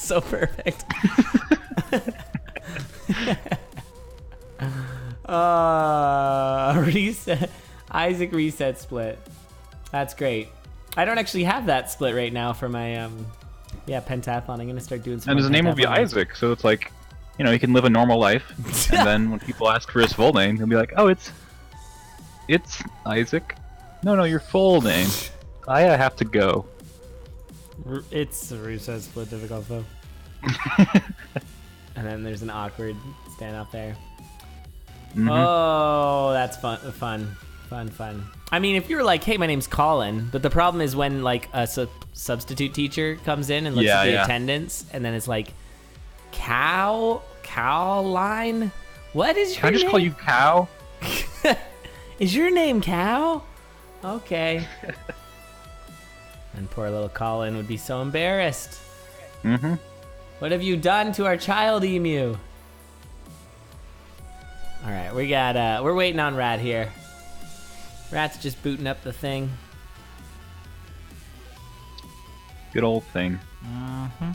so perfect. Reset. Isaac reset split. That's great. I don't actually have that split right now for my pentathlon. I'm gonna start doing some. And his name will be Isaac, so it's like, you know, he can live a normal life. And then when people ask for his full name, he'll be like, "Oh, it's Isaac. No, your full name. I have to go." It's a reset split difficult though. And then there's an awkward standoff there. Mm-hmm. Oh, that's fun. I mean, if you were like, "Hey, my name's Colin," but the problem is when like a substitute teacher comes in and looks at the attendance, and then it's like, Cowline? What is your name? Can I just call you Cow? Is your name Cow? Okay. And poor little Colin would be so embarrassed. Mm-hmm. What have you done to our child emu? All right, we're waiting on Rat here. Rat's just booting up the thing. Good old thing. Mm-hmm.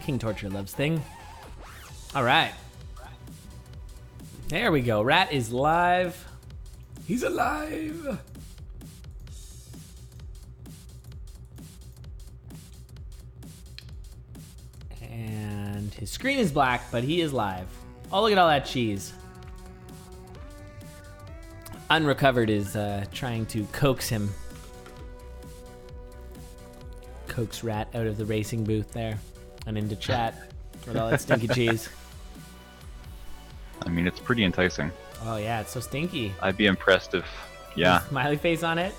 King Torture loves thing. All right. There we go. Rat is live. He's alive. And his screen is black, but he is live. Oh, look at all that cheese. Unrecovered is trying to coax him. Coax Rat out of the racing booth there. And into chat with all that stinky cheese. I mean, it's pretty enticing. Oh yeah, it's so stinky. I'd be impressed if, yeah. Smiley face on it.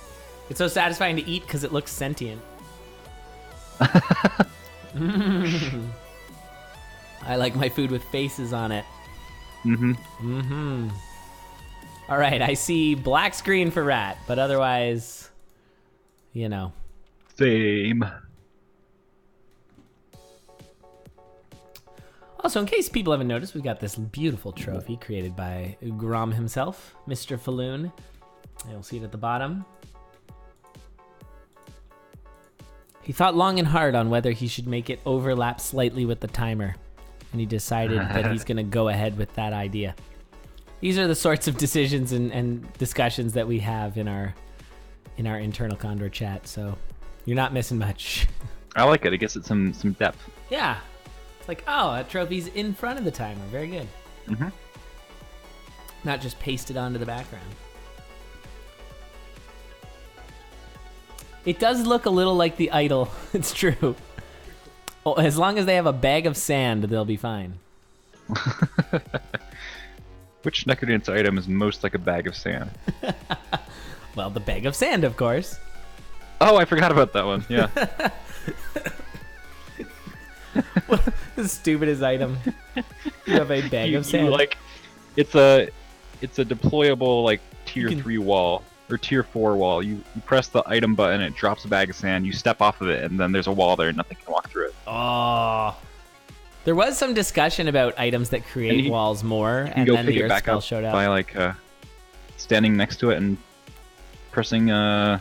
It's so satisfying to eat because it looks sentient. I like my food with faces on it. Mm-hmm. Mm-hmm. All right, I see black screen for Rat, but otherwise, you know. Same. Also, in case people haven't noticed, we've got this beautiful trophy created by Grom himself, Mr. Falloon. You'll see it at the bottom. He thought long and hard on whether he should make it overlap slightly with the timer, and he decided that he's going to go ahead with that idea. These are the sorts of decisions and discussions that we have in our internal Condor chat, so you're not missing much. I like it. It gives it some depth. Yeah. Like, oh, that trophy's in front of the timer. Very good. Mm-hmm. Not just pasted onto the background. It does look a little like the idol. It's true. Oh, as long as they have a bag of sand, they'll be fine. Which Necrodance item is most like a bag of sand? Well, the bag of sand, of course. Oh, I forgot about that one. Yeah. What the stupidest item? You have a bag of sand. It's a deployable like tier 3 wall or tier 4 wall. You press the item button, it drops a bag of sand. You step off of it, and then there's a wall there, and nothing can walk through it. Oh, there was some discussion about items that create walls more, and then the Earth Spell showed up by standing next to it and pressing. Yeah,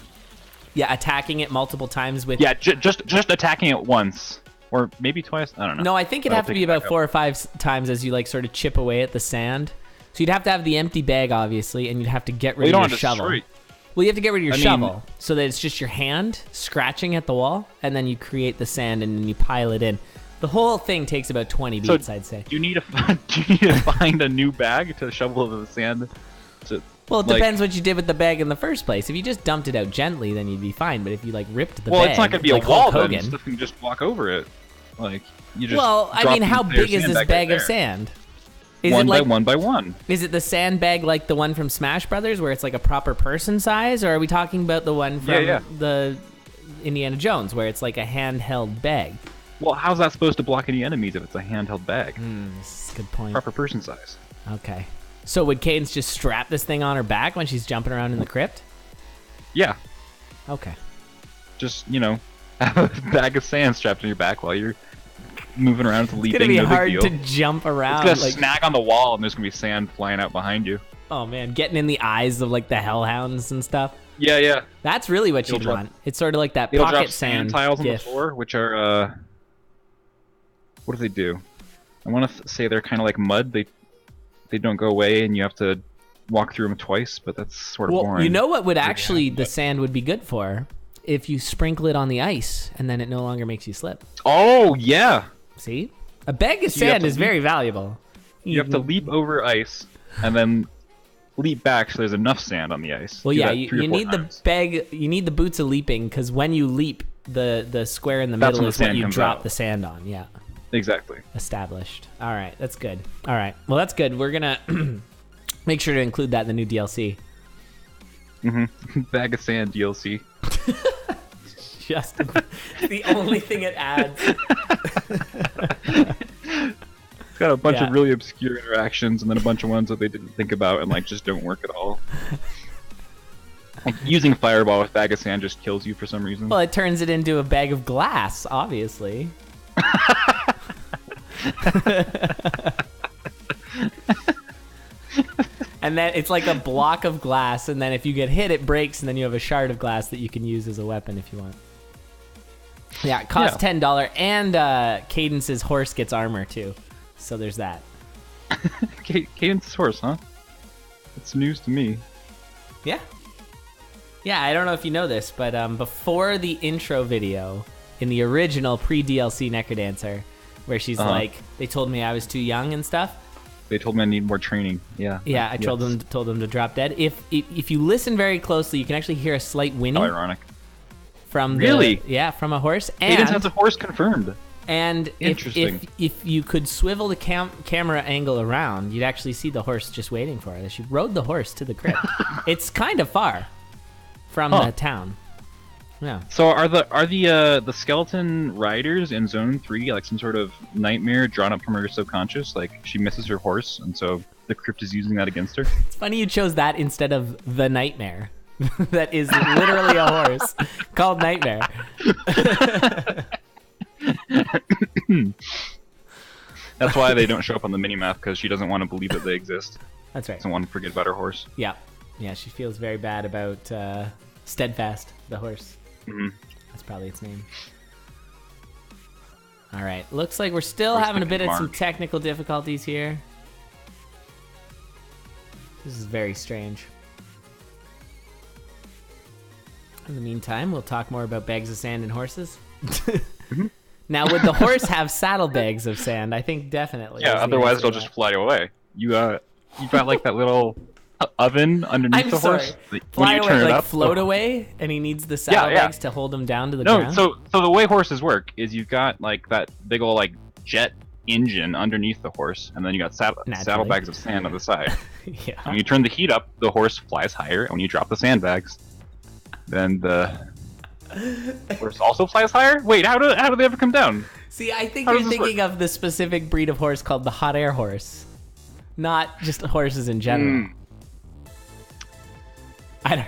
attacking it multiple times with. Yeah, just attacking it once. Or maybe twice? I don't know. No, I think it'd have to be about 4 or 5 times as you like sort of chip away at the sand. So you'd have to have the empty bag, obviously, and you'd have to get rid of your shovel. Well, you have to get rid of your shovel so that it's just your hand scratching at the wall, and then you create the sand and then you pile it in. The whole thing takes about 20 beats, I'd say. Do you need to find a new bag to shovel the sand? Well, it depends what you did with the bag in the first place. If you just dumped it out gently, then you'd be fine. But if you like ripped the bag, it's not gonna be a wall then. Stuff can just walk over it. Like you just. Well, I mean, how big is this bag of sand? Is it like 1 by 1? Is it the sandbag like the one from Smash Brothers, where it's like a proper person size, or are we talking about the one from the Indiana Jones, where it's like a handheld bag? Well, how's that supposed to block any enemies if it's a handheld bag? This is a good point. Proper person size. Okay. So would Cadence just strap this thing on her back when she's jumping around in the crypt? Yeah. Okay. Just, have a bag of sand strapped on your back while you're moving around to leaping. It's gonna be no hard big to deal. jump around. It's gonna snag on the wall and there's gonna be sand flying out behind you. Oh man, getting in the eyes of like the hellhounds and stuff. Yeah. That's really what you'd want. It's sort of like that It'll pocket drop sand tiles on the floor, which are what do they do? I want to say they're kind of like mud. They don't go away, and you have to walk through them twice. But that's sort of boring. You know what would actually the sand would be good for? If you sprinkle it on the ice, and then it no longer makes you slip. Oh yeah. See, a bag of sand is very valuable. You have to leap over ice, and then leap back so there's enough sand on the ice. Well, Do yeah, that you 3 or 4 need times. the bag. You need the boots of leaping because when you leap, the square in the That's middle when is the what sand you comes drop out. the sand on. Yeah, Exactly. established. All right, that's good. All right, well that's good. We're gonna make sure to include that in the new DLC. Bag of sand DLC. Just the only thing it adds. It's got a bunch Yeah. of really obscure interactions, and then a bunch of ones that they didn't think about and just don't work at all. Like using fireball with bag of sand just kills you for some reason. Well, it turns it into a bag of glass, obviously. And then it's like a block of glass, and then if you get hit, it breaks, and then you have a shard of glass that you can use as a weapon if you want. Yeah, it costs $10, and Cadence's horse gets armor too. So there's that. Cadence's horse, huh? It's news to me. Yeah. Yeah, I don't know if you know this, but before the intro video in the original pre-DLC Necrodancer, where she's like, they told me I was too young and stuff. They told me I need more training. Yeah. Yeah, I told them to drop dead. If you listen very closely, you can actually hear a slight whinny. How ironic. From Really? from a horse. Cadence has a horse confirmed. And Interesting. if you could swivel the camera angle around, you'd actually see the horse just waiting for her. She rode the horse to the crypt. It's kind of far from the town. Yeah. So are the skeleton riders in Zone 3 like some sort of nightmare drawn up from her subconscious? Like she misses her horse, and so the crypt is using that against her? It's funny you chose that instead of the nightmare. That is literally a horse called Nightmare. That's why they don't show up on the minimap, because she doesn't want to believe that they exist. That's right. Doesn't want to forget about her horse. Yeah. Yeah, she feels very bad about Steadfast, the horse. Mm-hmm. That's probably its name. All right. Looks like we're still Horse having a bit of some March. technical difficulties here. This is very strange. In the meantime, we'll talk more about bags of sand and horses. Now, would the horse have saddlebags of sand? I think definitely. Yeah, is the otherwise answer they'll to just that. fly away. You got like that little oven underneath I'm the sorry. horse. When Fly you away, turn it like up, float away, and he needs the saddlebags to hold him down to the No, ground? so the way horses work is you've got like that big old jet engine underneath the horse, and then you got saddlebags of sand on the side. Yeah. When you turn the heat up, the horse flies higher, and when you drop the sandbags, then the horse also flies higher? Wait, how do they ever come down? See, I think How you're does this thinking of the specific breed of horse called the hot air horse, not just horses in general. I don't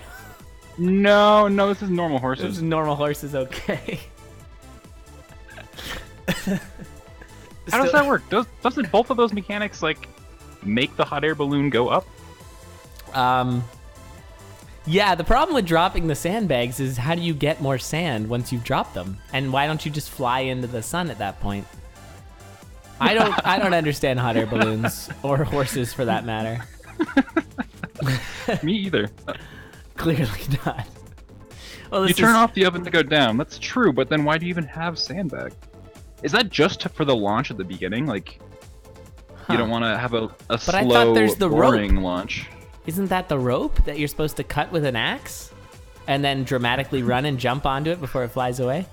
know. No, this is normal Those horses. normal horses, okay. How does that work? Doesn't both of those mechanics make the hot air balloon go up? Yeah, the problem with dropping the sandbags is how do you get more sand once you've dropped them? And why don't you just fly into the sun at that point? I don't understand hot air balloons or horses for that matter. Me either. Clearly not. Well, You this turn is, off the oven to go down. That's true, but then why do you even have sandbag? Is that just for the launch at the beginning? Like, you don't want to have a I slow, thought there's the rope. boring launch. Isn't that the rope that you're supposed to cut with an axe? And then dramatically run and jump onto it before it flies away?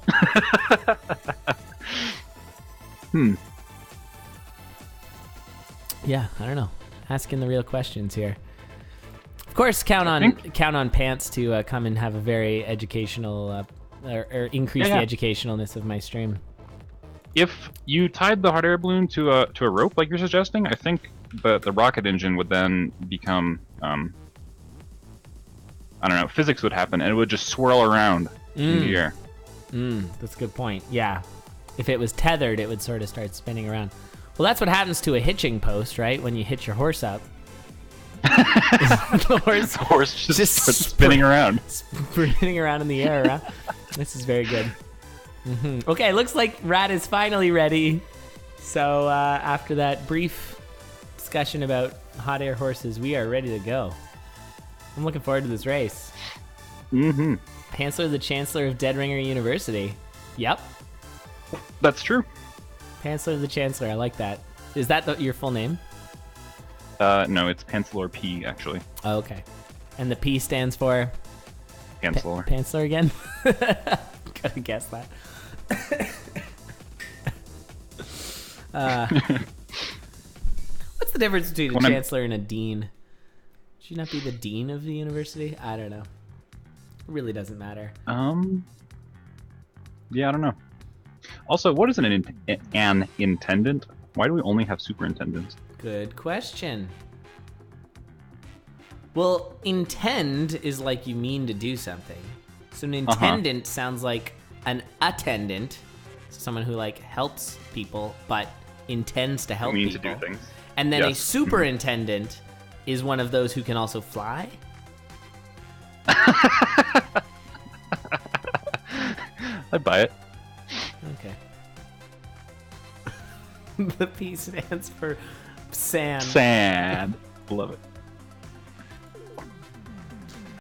Yeah, I don't know. Asking the real questions here. Of course, count on Pants to come and have a very educational or increase the educationalness of my stream. If you tied the hot air balloon to a rope like you're suggesting, I think the rocket engine would then become I don't know, physics would happen and it would just swirl around in the air. That's a good point. Yeah. If it was tethered, it would sort of start spinning around. Well, that's what happens to a hitching post, right? When you hitch your horse up. The horse just starts spinning around. Spinning around in the air, huh? This is very good. Okay, looks like Rat is finally ready. So after that brief discussion about hot air horses, we are ready to go. I'm looking forward to this race. Pantler, the Chancellor of Dead Ringer University. Yep. That's true. Pantler, the Chancellor. I like that. Is that your full name? No, it's Pantler P, actually. Oh, okay. And the P stands for? Pantler. Pantler again? Gotta guess that. What's the difference between a chancellor and a dean? Should you not be the dean of the university? I don't know. It really doesn't matter. Yeah, I don't know. Also, what is an intendant? Why do we only have superintendents? Good question. Well, intend is like you mean to do something. So an intendant sounds like an attendant, someone who like helps people but intends to help means people. To do things. And then a superintendent is one of those who can also fly. I'd buy it. Okay. The P stands for sand. Sand. Love it.